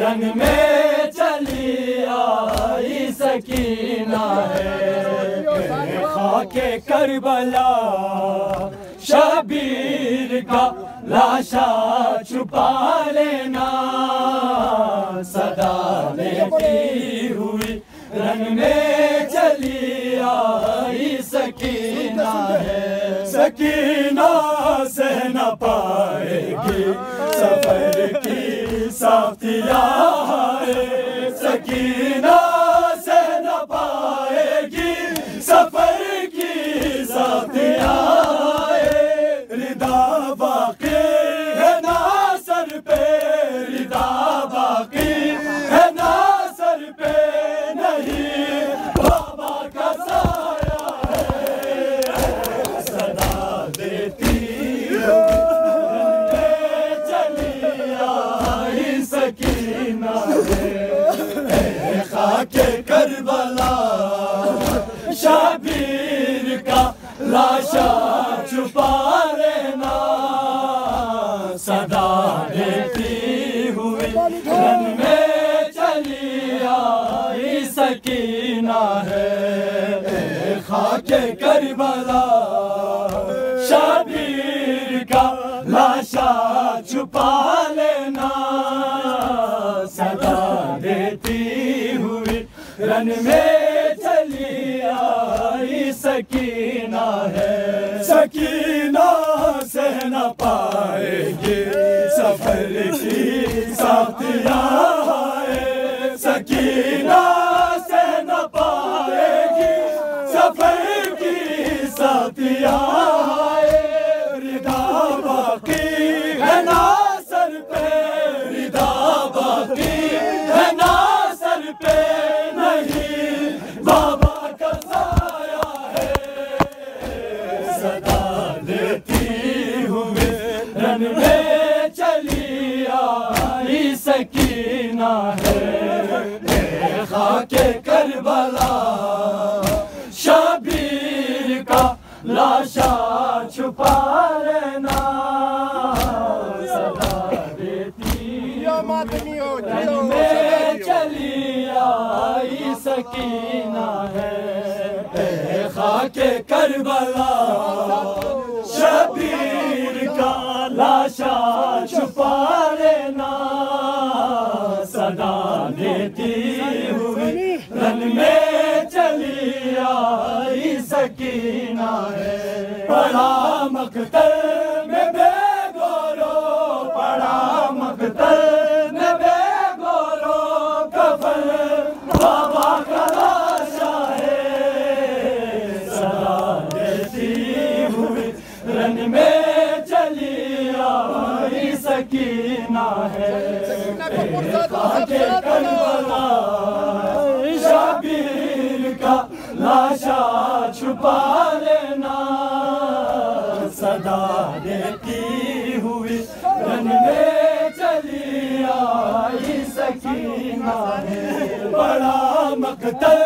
रंग में चली आई सकीना है। खाके करबला शबीर का लाशा छुपा लेना, सदा लेती हुई रंग में चली आई सकीना है। सकीना सह न पाएगी सफर की साथिया है, सकीना सह न पाएगी सफर की साथिया है। रिदा बाकी है ना सर पे, रिदा बाकी है ना सर पे, नहीं बाबा का साया है। सदा देती चली आई सकीना है। खाके करबला शबीर का लाशा छुपा लेना, सदा देती हुई रन में चली आई सकीना है। खाके करबला शबीर का लाशा छुपा लेना, सदा देती हुई रन में चली आई सकीना है। सकीना सह न पाएगी सफर की साथिया है, सकीना सह न पाएगी सफर की साथिया है। रिदा बाकी है ना सर पे, रिदा बाकी है ना सर पे, नहीं बाबा का साया है। सदा देती हुई रन में चली आई सकीना है। खाके करबला शबीर का लाशा छुपा लेना, सदा देती रन में चली आई सकीना है। खाके करबला शबीर का लाशा छुपा लेना, सदा देती हुई रन में चली आई सकीना है। बड़ा मकतल में बेगोरो, बड़ा मकतल में बेगोरो, कफन बाबा का लाशा है। सदा देती हुई रन में चली आई सकीना है। खाके करबला शबीर का लाशा छुपा लेना, सदा देती हुई रन में चली आई सकीना है। बड़ा मकतल